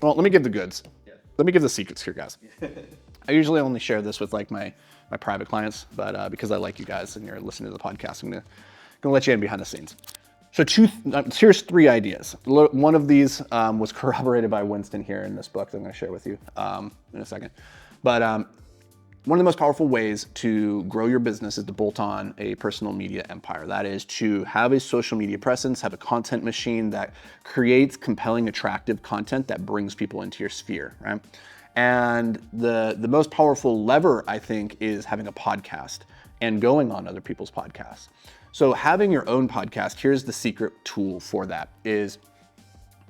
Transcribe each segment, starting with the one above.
Well, let me give the goods. Yeah. Let me give the secrets here, guys. I usually only share this with like my private clients, but because I like you guys and you're listening to the podcast, I'm gonna let you in behind the scenes. So here's 3 ideas. One of these was corroborated by Winston here in this book that I'm gonna share with you in a second. But one of the most powerful ways to grow your business is to bolt on a personal media empire. That is to have a social media presence, have a content machine that creates compelling, attractive content that brings people into your sphere, right? And the most powerful lever, I think, is having a podcast and going on other people's podcasts. So having your own podcast, here's the secret tool for that is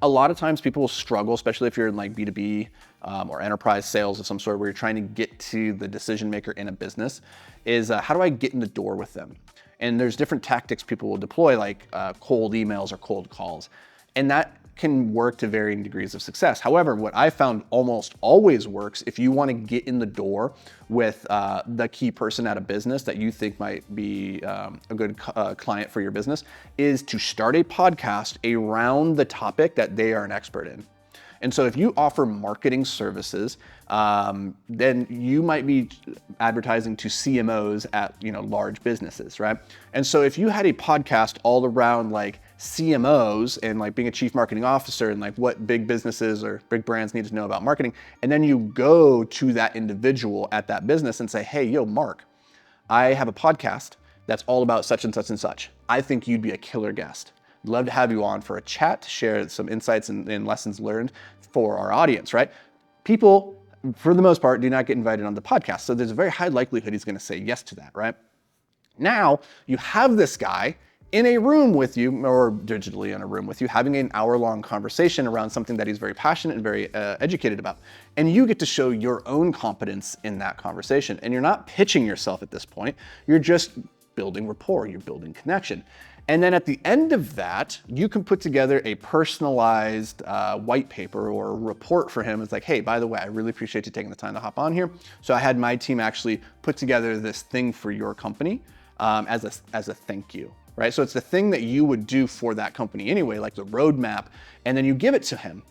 a lot of times people will struggle, especially if you're in like B2B or enterprise sales of some sort where you're trying to get to the decision maker in a business, is how do I get in the door with them? And there's different tactics people will deploy, like cold emails or cold calls. And that can work to varying degrees of success. However, what I found almost always works if you want to get in the door with the key person at a business that you think might be a good client for your business is to start a podcast around the topic that they are an expert in. And so if you offer marketing services, then you might be advertising to CMOs at large businesses, right? And so if you had a podcast all around like CMOs and like being a chief marketing officer and like what big businesses or big brands need to know about marketing, and then you go to that individual at that business and say, hey, yo, Mark, I have a podcast that's all about such and such and such. I think you'd be a killer guest. I'd love to have you on for a chat to share some insights and lessons learned for our audience, right? People, for the most part, do not get invited on the podcast. So there's a very high likelihood he's going to say yes to that, right? Now you have this guy in a room with you, or digitally in a room with you, having an hour-long conversation around something that he's very passionate and very educated about. And you get to show your own competence in that conversation. And you're not pitching yourself at this point. You're just building rapport, you're building connection. And then at the end of that, you can put together a personalized white paper or report for him. It's like, hey, by the way, I really appreciate you taking the time to hop on here. So I had my team actually put together this thing for your company as a thank you, right? So it's the thing that you would do for that company anyway, like the roadmap, and then you give it to him.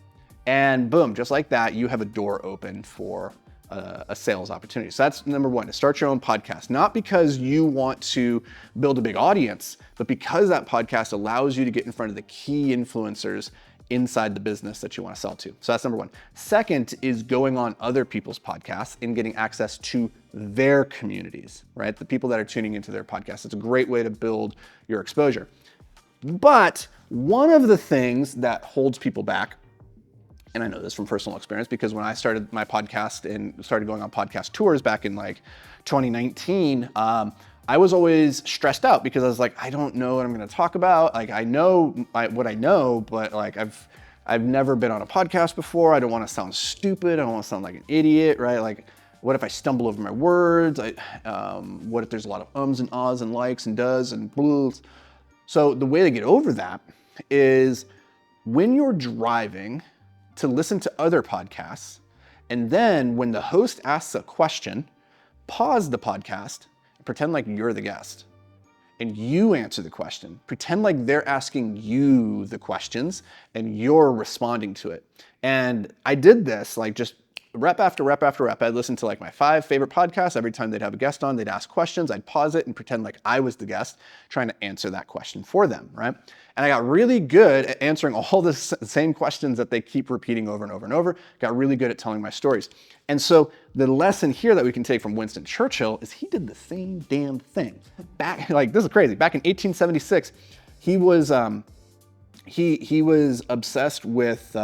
And boom, just like that, you have a door open for a sales opportunity. So that's number 1, to start your own podcast, not because you want to build a big audience, but because that podcast allows you to get in front of the key influencers inside the business that you want to sell to. So that's number 1. Second is going on other people's podcasts and getting access to their communities, right? The people that are tuning into their podcasts. It's a great way to build your exposure. But one of the things that holds people back, and I know this from personal experience because when I started my podcast and started going on podcast tours back in like 2019, I was always stressed out because I was like, I don't know what I'm going to talk about. Like I know what I know, but like I've never been on a podcast before. I don't want to sound stupid. I don't want to sound like an idiot, right? Like what if I stumble over my words? What if there's a lot of ums and ahs and likes and does and blues? So the way to get over that is when you're driving to listen to other podcasts, and then when the host asks a question, pause the podcast and pretend like you're the guest. And you answer the question. Pretend like they're asking you the questions and you're responding to it. And I did this like just rep after rep after rep. I'd listen to like my 5 favorite podcasts. Every time they'd have a guest on, they'd ask questions. I'd pause it and pretend like I was the guest trying to answer that question for them, right? And I got really good at answering all the same questions that they keep repeating over and over and over. Got really good at telling my stories. And so the lesson here that we can take from Winston Churchill is he did the same damn thing. Back, like this is crazy. Back in 1876, he was obsessed with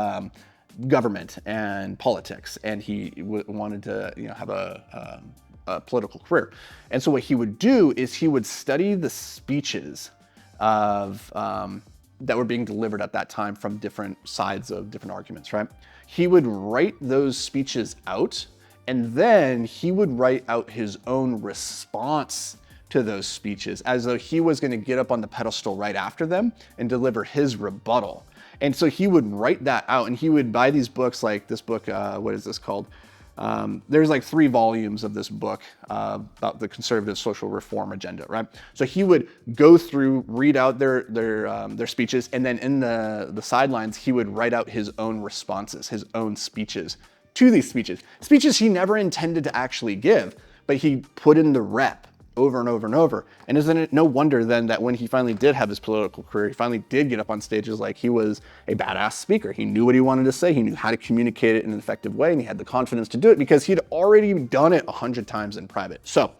government and politics, and he wanted to have a political career. And so what he would do is he would study the speeches of that were being delivered at that time from different sides of different arguments, right? He would write those speeches out, and then he would write out his own response to those speeches as though he was going to get up on the pedestal right after them and deliver his rebuttal. And so he would write that out, and he would buy these books, like this book, what is this called? There's like 3 volumes of this book about the conservative social reform agenda, right? So he would go through, read out their speeches, and then in the sidelines, he would write out his own responses, his own speeches to these speeches. Speeches he never intended to actually give, but he put in the rep over and over and over. And isn't it no wonder then that when he finally did have his political career, he finally did get up on stages, like he was a badass speaker. He knew what he wanted to say. He knew how to communicate it in an effective way, and he had the confidence to do it because he'd already done it 100 times in private. So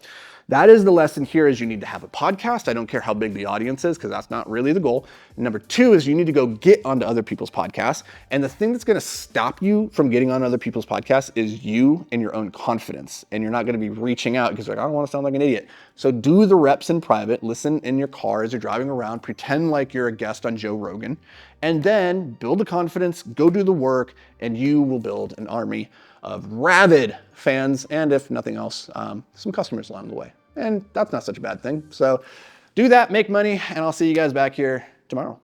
that is the lesson here, is you need to have a podcast. I don't care how big the audience is, because that's not really the goal. And number 2 is you need to go get onto other people's podcasts. And the thing that's going to stop you from getting on other people's podcasts is you and your own confidence. And you're not going to be reaching out because you're like, I don't want to sound like an idiot. So do the reps in private, listen in your car as you're driving around, pretend like you're a guest on Joe Rogan, and then build the confidence, go do the work, and you will build an army of rabid fans, and if nothing else, some customers along the way. And that's not such a bad thing. So do that, make money, and I'll see you guys back here tomorrow.